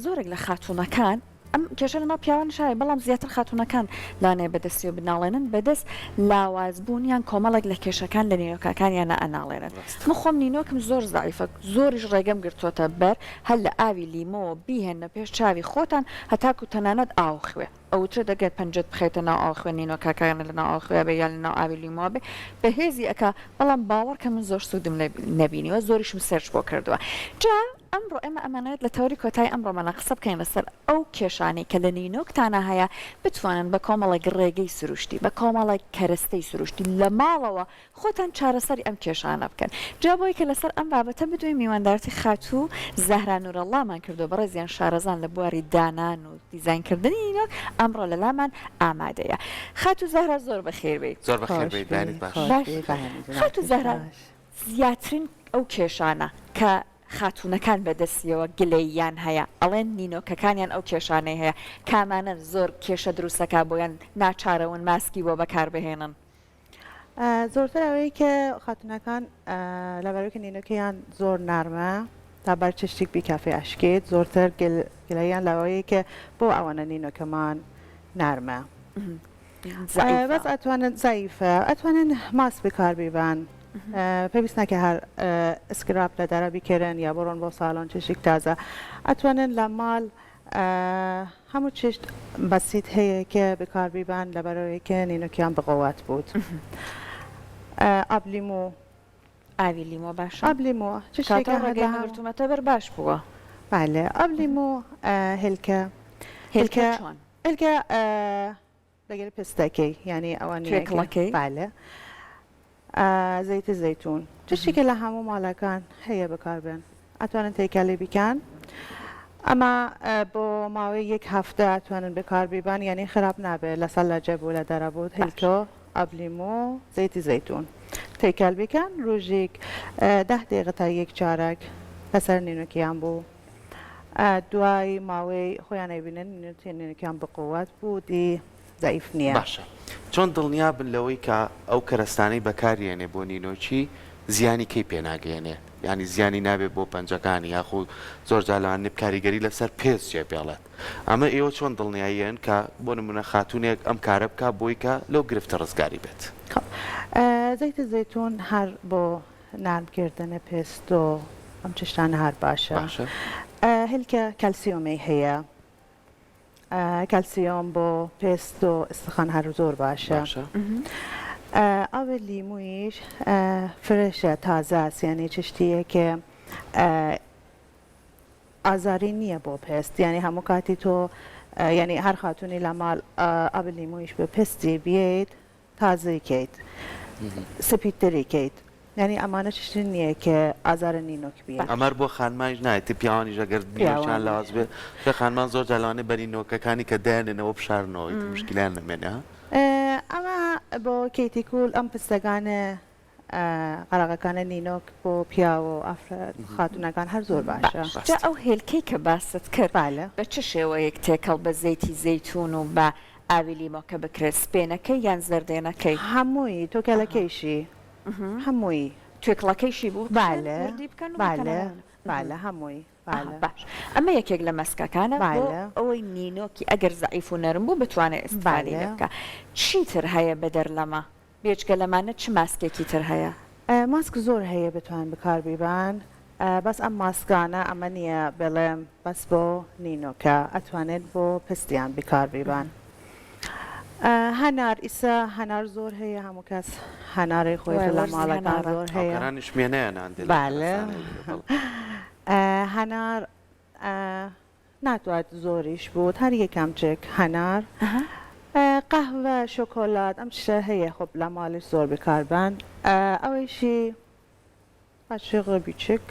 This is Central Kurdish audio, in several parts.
زۆرێک لە خاتوونەکان ئەم کێشە لەناو پیاوان شای بەڵام زیاتر خاتوونەکان لانێ بەدەستی و بناڵێنن بەدەست لاوازبوونیان کۆمەڵێک لە کێشەکان لە نینۆکەکانیانە ئەناڵێنن من خۆم نینۆکم زۆر زعیفە زۆریش ڕێگەم گرتوۆتە بەر هەر لە ئاوی لیمۆ بیهێنە پێش چاوی خۆتان هەتاکو تەنانەت ئاو خوێ ئەوتر دەگەێت پەنجەت بخێتە ناو ئاو خوێ نینۆکەکانە لە ناو ئاو خوێ بە یان لە ناو ئاوی لیمۆ بێ بەهێزی ئەکا بەڵام باوەڕکە من زۆر سوودم نەبینیوە زۆریشم سێرچ بۆ کردووە جا ئەمڕۆ ئێمە ئەمانەت لە تەوری کۆتای ئەمڕۆمانە قسە بکەین لەسەر ئەو کێشانەی کە لە نینۆکتانە هەیە بتوانن بە کۆمەڵێک ڕێگەی سروشتی بە کۆمەڵێک کەرەستەی سروشتی لە ماڵەوە خۆتان چارەسەری ئەم کێشانە بکەن جا بۆی کە لەسەر ئەم بابەتە بدوین میواندارەتی خاتوو زەهرا نورەڵڵامان کردو بەڕێزیان شارەزان لە بواری دانان و دیزاینکردنی نینۆک ئەمڕۆ لەلامان ئامادەیە خاتوو زەهرا زۆر بەخێر بیت زۆر بەخێر بیت دانیت باش خاتوو زەهرا زیاترین ئەو کێشانە کە خاتوونەکان بەدەستیەوە گلەییان هەیە ئەڵێن نینۆکەکانیان ئەو کێشانەی هەیە کامانە زۆر کێشە دروستەکە بۆیان ناچارەون ماسکی بۆ بەکاربهێنن زۆرتر ئەوەی کە خاتوونەکان لەبەرەوەی نینۆکەیان زۆر نارمە تا بەر چشتێک بیکافێ ئاشکێت زۆرتر گلەیان لەوەیە کە بۆ ئەوەنە نینۆکەمان نارمە بەس ئەتوانن زایفە ئەتوانن ماس بکاربیبان پێویست ناکە هەر ئسکراپ لە دەرە بیکردن یا بڕۆن بۆ ساڵۆن چشێک تازە ئەتوانن لە ماڵ هەموو چشت بەسیت هەیە کە بکاربیبان لەبەرەوەی کە نینۆکیان بقەوات بود ئاب لیمۆ ئاوی لیمۆ باشە ئاب لیمۆ چشتێکگرتومەتە بەر باش بووە بالێ ئاب لیمۆ هێلکە هێلکە لەگەر پستەکەی ینی ئەوانەکەی بالێ زەیتی زەیتون چشتێکە لە هەموو ماڵەکان هەیە بەکاربێن ئەتوانن تێکەڵی بیکەن ئەمە بۆ ماوەی یەک هەفتە ئەتوانن بەکاربیبان یعنی خراپ نابێت لەسەر لە جێ بوو لە دەرەبوت هێلکۆ ئاب لیمۆ زەیتی زەیتون تێکەڵ بیکەن ڕۆژێک 10 دقیقە تا یەک جارێک لەسەر نینۆکیان بوو دوای ماوەی خۆیان ئەبینن نینۆکیان بقووەت بوو دی ضعیف نییە باشە چۆن دڵنیا بن لەوەی کە ئەو کەرەستانەی بەکارێنێ بۆ نینۆچی زیانی کەی پێناگەێنێ ینی زیانی نابێت بۆ پەنجەکانی یاخود زۆر جالوان کاریگەری لەسەر پێست جێ پێڵێت ئەمە ئێوە چۆن دڵنیاییان کە بۆ نمونە خاتوونێک ئەم کارە بکە بۆی کە لەو گرفتە ڕزگاری بێت زەیتە زەیتون هەر بۆ نانکردنە پێست و ئەم چشتانە هەر باشە هێلکە کەلسیۆمی هەیە کەلسیۆم بۆ پێست و ئستخان هەر زۆر باشە ئەوە لیمویش فرشە تازە یعنی چشتیە کە ئازاری نییە بۆ پێست یعنی هەموو کاتی تۆ یعنی هەر خاتونی لە ماڵ ئەوە لیمویش بە پستی بێت تازەیکەیت سپیتەریکەیت یعنی ئەمانە چشتن نییە کە ئازارە نینۆک بیە ئەمەر بۆ خانمانیش نایەتی پیاوانیش ئەگەر نینۆکیان لاواز بێت کە خانمان زۆر جالانێ بە نینۆکەکانی کە دایانێنەوە بشارنەوەی مشکلیان نەمێنە ئەمە بۆ کەیتیکول ئەم پستەکانە قەرەقەکانە نینۆک بۆ پیاوە و خاتونەکان هەر زۆر باشە جا ئەو هێلکەی کە باست کرد بە چ شێوەیەک تێکەڵ بە زەیتی زەیتون و بە ئاوی لیمۆکە بکرێت سپێنەکەی یان زەردێنەکەی هەمووی تۆکەلەکەیشی هەمووی توێکڵەکەیشی بوو بالە هەمووی باش ئەمە یەکێک لە مەسکەکانە ئەوەی نینۆکی ئەگەر زعیف و نەرم بوو بتوانێت ئستفادە بکە چیتر هەیە بە دەرلەمە بێجگە لەمانە چ ماسکێکی تر هەیە ماسک زۆر هەیە بتوان بکاربیبان بەس ئەم ماسکانە ئەمە نییە بڵێم بەس بۆ نینۆکە ئەتوانێت بۆ پستیان بکاربیبان هەنار ئیسا هەنار زۆر هەیە هەموو کەس هەناری خۆی لە ماڵەکان زۆر هەیە هەنار ناتوانێت زۆریش بوو هەر یەکەم چێک هەنار قەهوە شۆکۆلات ئەم شتە هەیە خۆ لە ماڵش زۆر بکاربان ئەوەیشی پاشێغە بیچک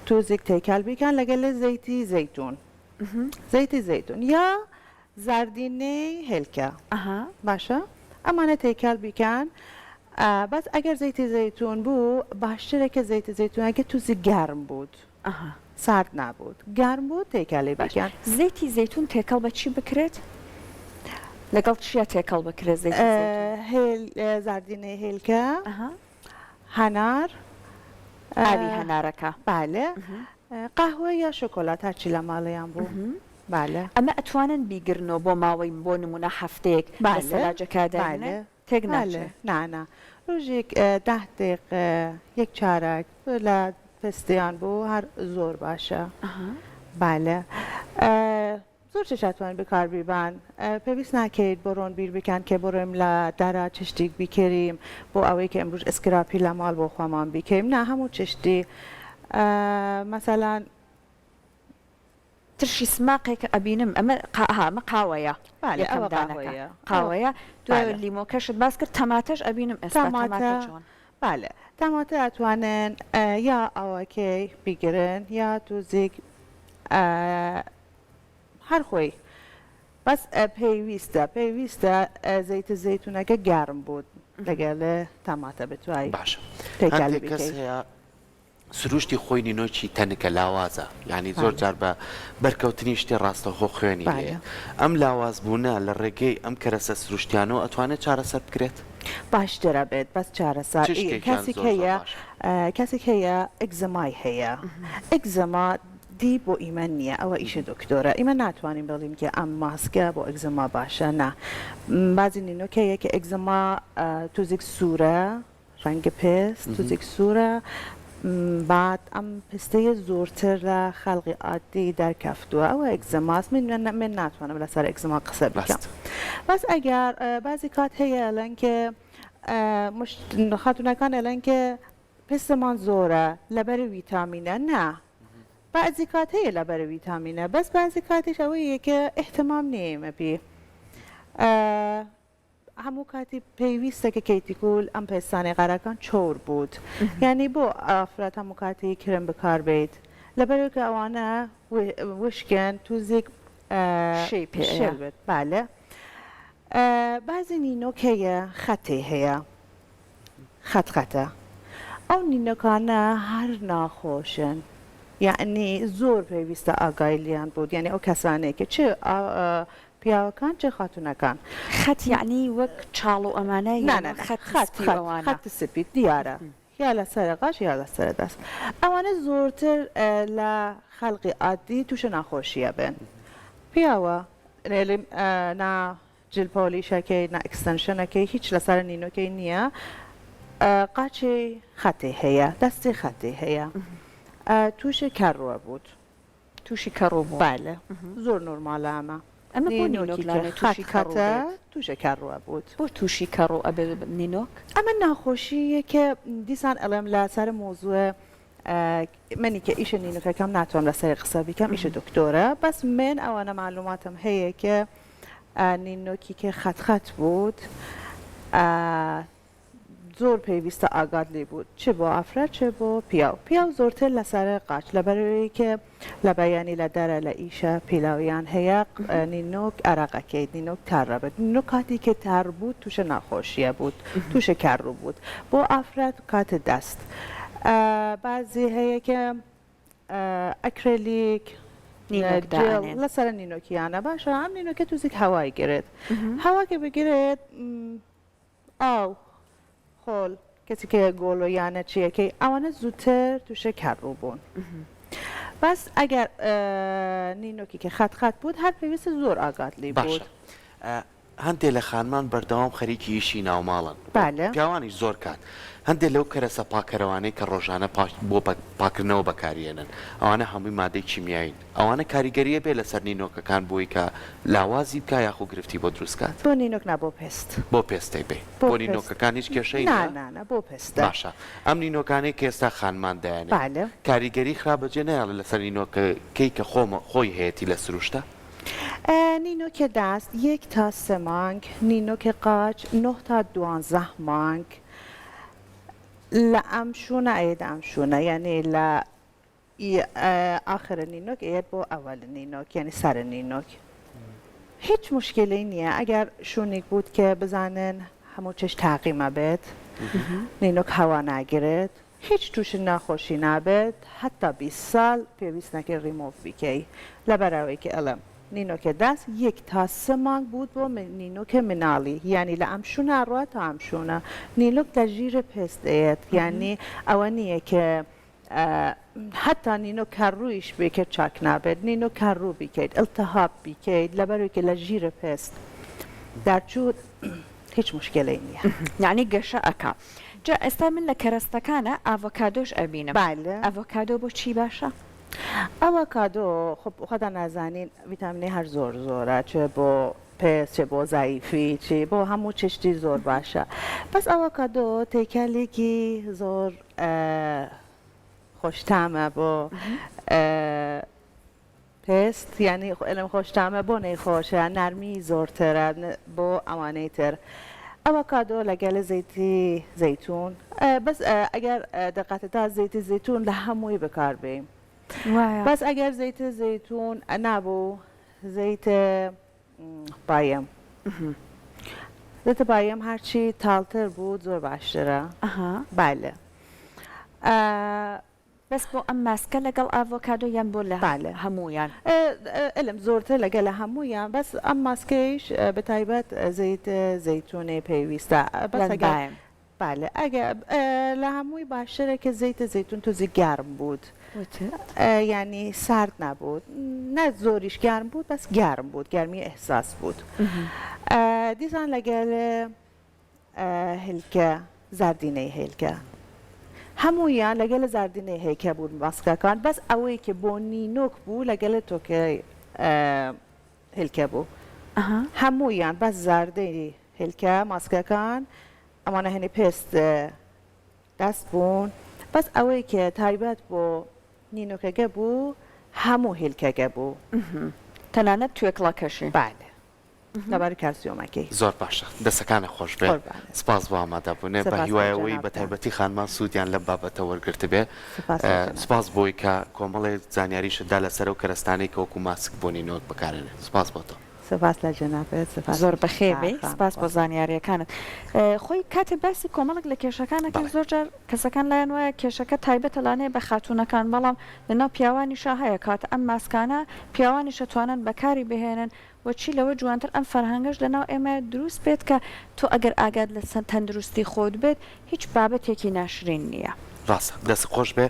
تۆزێک تێکەڵ بیکەن لەگەڵ لە زەیتی زەیتون زەیتی زەیتون یا زاردینەی هێلکە باشە ئەمانە تێکەڵ بیکەن بەس ئەگەر زەیتی زەیتون بوو باشترە کە زەیتی زەیتونەکە تووزی گەرم بود سارد نابوت گەرم بوو تێکەڵی بکەن زەیتی زەیتون تێکەڵ بە چی بکرێت لەگەڵ چیە تێکەڵ بکرێت زاردینەی هێلکە هەنار ئاوی هەنارەکە بالێ قهوه یا شکلات هرچی لە ماڵیان بوو بالە ئەمە ئەتوانن بیگرنەوە بۆ ماوەی بۆ نمونە هەفتەیەک بە سەلاجەکدانێ تێک ناچێت نانا ڕۆژێک 10 دقیقە یەک چارەک لە پستیان بوو هەر زۆر باشە بالە زۆر شەشاتوان بکار بیبان پێویست ناکەیت بۆڕۆن بیر بکەن کە بڕێم لە دارا چشتێک بیکەریم بۆ ئەوەی کە ئەمروژ ئەسکراپی لە ماڵ بۆ خۆمان بیکەیم نا هەموو چشتی مەسەلان ترشی سماقێک ئەبینم ئەمە قاوەیە قاوەیە دوای لیمۆکەشت باس کرد تەماتەش ئەبینم ئێستا چۆن بالە تەماتە ئەتوانن یا ئەوەکەی بیگرن یا توزیک هەر خۆی بەس پێویستە زەیتە زەیتونەکە گارم بوو لەگەڵ تەماتە بتوای باشە هەندێک کەس هەیە سروشتی خۆی نینۆکی تەنکە لاوازە یعنی زۆر جار بە بەرکەوتنی شتێ ڕاستەخۆ خوێنی لێ ئەم لاوازبوونە لە ڕێگەی ئەم کەرەسە سروشتیانەوە ئەتوانێت چارەسەر بکرێت باشترە بێت بەس چارەسەر کەسێک هەیە ئەگزەمای هەیە ئەگزەما دی بۆ ئیمە نییە ئەوە ئیشە دکتۆرە ئیمە ناتوانین بڵیم کە ئەم ماسکە بۆ ئەگزەما باشە نا بازی نینۆکەیە کە ئەگزەما توزێک سوورە ڕەنگە پێست توزێک سوورە بعد ئەم پستەیە زۆرتر لە خەڵقی عادی دەرکەفتووە ئەوە ئەگزەماس من ناتوانم لەسەر ئەگزەما قسە بکەم بەس ئەگەر بازی کات هەیە ئەلەن کە خاتونەکان ئەلەن کە پستەمان زۆرە لەبەر ڤیتامینە نا بعضی کات هەیە لەبەر ڤیتامینە بەس بعضی کاتیش ئەوەیە کە ئیحتیمام نییە پێ هەموو کاتی پێویستە کە کەیتیکول ئەم پێستانی قەرەکان چۆر بوود یعنی بۆ ئافرەت هەموو کاتی کرم بکار بێت لەبەرەوە کە ئەوانە وشکن توزێک شێ بێت بالە بازی نینۆک هەیە خەتێ هەیە خەتە ئەو نینۆکانە هەر ناخۆشن یعنی زۆر پێویستە ئاگای لیان بوو یعنی ئەو کەسانەیە کە چه پیاوەکان چه خاتونەکان خەت یعنی وەک چاڵ و ئەمانە خەت سپید دیارە یا لە سەرقاش یا لە سەر دەست ئەوانە زۆرتر لە خەڵقی عادی تووشە ناخۆشیە بن پیاوە نا جلپۆلیشەکەی نا ئەکستەنشنەکەی هیچ لەسەر نینۆکەی نییە قاچی خەتێ هەیە دەستی خەتێ هەیە تووشی کەڕوە بوود تووشی کەڕوو بالە زۆر نۆرمالە ئەمە ئەمە بۆ نینۆکە تووشە کەڕوە بوود بۆ تووشی کەڕوو ئەبێ نینۆک ئەمە ناخۆشیە کە دیسان ئەڵێم لە سەر مۆزووە منی کە ئیشە نینۆکەکەم ناتوانم لەسەر قسە بیکەم ئیشە دکتۆرە بەس من ئەوانە معلوماتم هەیە کە نینۆکی کە خەت بود زۆر پێویستە ئاگات لێ بوو چ بۆ ئافرەت چ بۆ پیاو زۆرتر لەسەر قاچ لەبەرەوەی کە لە بەیانی لە دەرە لە ئیشە پیلاویان هەیە نینۆک ئەراقەکەیت نینۆک تارڕەبێت نینۆک کاتی کە تار بوو تووشە ناخۆشیە بوود تووشە کارڕوو بوود بۆ ئافرەت کاتە دەست بازی هەیە کە ئەکرێلیک لەسەر نینۆکیانە باشە ئەم نینۆکە تووزێک هەوای گرێت هەواکە بگرێت ئاو خۆل کەسی کە گۆڵۆیانە چیەکەی ئەوانە زووتر تووشە کارڕوو بوون بەس ئەگەر نینۆکی کە خەت بوود هەر پێویستە زۆر ئاگات لی بود هەندێک لە خانمان بەردەوام خەریکی ئیشی ناوماڵن پیاوانیش زۆر کات هەندێک لەو کەرەسە پاکەرەوانەی کە ڕۆژانە بۆ پاکردنەوە بەکارێنن ئەوانە هەمووی مادەی کیمیایی ئەوانە کاریگەریە بێ لەسەر نینۆکەکان بۆی کە لاوازی بکە یاخو گرفتی بۆ دروستکات بۆ نینۆک نا بۆ پێست بۆ پێستەی بێ بۆ نینۆکەکان هیچ کێشەی بۆ پێستە باشە ئەم نینۆکانەی کە ئێستا خانمان دایانێت کاریگەری خراپەجێ نەیاڵە لەسەر نینۆکەکەی کە خۆی هەیەی لە سروشتە نینۆکە دەست 1 تا 3 مانگ نینۆکە قاچ 9 تا 12 مانگ لە ئەم شوونە ئەیدا ئەم شوونە یعنی لە ئاخرە نینۆک ئێت بۆ ئەوە لە نینۆک یعنی سەرە نینۆک هیچ مشکلی نییە ئەگەر شوونێک بوود کە بزانن هەموو چش تاقیمە بێت نینۆک هەوا ناگرێت هیچ تووشی ناخۆشی نابێت حتا 20 ساڵ پێویست نەکە ڕیمۆڤ بیکەی لەبەراوەی کە ئەڵم نینۆکە دەست 1 تا 3 مانگ بود بۆ نینۆکە مناڵی یعنی لە ئەم شوونە ڕوە تا ئەم شوونە نینۆک لە ژیرە پێستەیەت یعنی ئەوە نییە کە حتا نینۆ کەڕوویش بێکێت چاک نابێت نینۆ کەڕوو بیکەیت ئەلتەهاب بیکەیت لەبەرێکی لە ژیرە پێست دارچوو هیچ مشکلەی نییە یعنی گەشە ئەکا جا ئێستا من لە کەرەستەکانە ئاڤۆکادۆش ئەبینم ئەڤۆکادۆ بۆ چی باشە؟ ئەڤۆکادۆ خۆدا نازانین ڤیتامینی هەر زۆر زۆرە چێ بۆ پێست چێ بۆ زایفی چی بۆ هەموو چشتی زۆر باشە بەس ئەڤۆکادۆ تێکەلێکی زۆر خۆشتامە بۆ پێست ینی لەم خۆشتامە بۆ نەیخۆشە نرمی زۆرترە بۆ ئەوانەی تر ئەڤۆکادۆ لەگەڵ زەیتی زەیتون بەس ئەگەر دقەتە زەیتی زەیتون لە هەمووی بەکاربێین بەس ئەگەر زەیتە زەیتون نابوو زەیتە بایم زەیتە بایم هەرچی تاڵتر بوو زۆر باشترە بالە بەس بۆ ئەم ماسکە لەگەڵ ئاڤۆکادۆ یان بۆ لە هەموویان ئەلم زۆرتر لەگەل لە هەموویان بەس ئەم ماسکەیش بەتایبەت زەیتە زەیتونێ پێویستە بالە ئەگە لە هەمووی باشترێکە زەیتە زەیتون تۆزی گەرم بود ینی سارد نەبوود نە زۆریش گەرم بود بەس گەرم بود گەرمی ئەحساس بود دیسان لەگەل هێلکە زاردینەی هێلکە هەموویان لەگەل زاردینەی هێلکە بوون ماسکەکان بەس ئەوەی کە بۆ نینۆک بوو لەگەل تۆکەی هێلکە بوو هەموویان بەس زاردەی هێلکە ماسکەکان ئەمانە هەنێ پێست دەست بوون بەس ئەوەی کە تایبەت بۆ نینۆکەگە بوو هەموو هێلکەگە بوو تەنانەت توێکڵەکەشی بالێ لەبارەی کالسیۆمەکەی زۆر باشە دەستەکانە خۆش بێ سپاس بۆ ئامادەبوونێ بە هیوایەوەی بە تایبەتی خانمان سوودیان لە بابەتە وەرگرت بێ سپاس بۆی کە کۆمەڵی زانیاریشدا لەسەر و کەرەستانەی کە وەکو ماسک بۆ نینۆک بەکارێنێ سپاس بۆ تۆ سپاس لە جەنابێت زۆر بەخێبێ سپاس بۆ زانیاریەکانت خۆی کاتێ باسی کۆمەڵک لە کێشەکانەکە زۆر جار کەسەکان لایەن وایە کێشەکە تایبەتە لانەیە بە خاتوونەکان بەڵام لەناو پیاوانیشە هەیە کاتە ئەم ماسکانە پیاوانیشە توانن بەکاری بهێنن وەچی لەوە جوانتر ئەم فەرهەنگەش لەناو ئێمە دروست بێت کە تۆ ئەگەر ئاگاد لە تەندروستی خۆت بێت هیچ بابەتێکی ناشرین نییە ڕاستە دەست خۆش بێ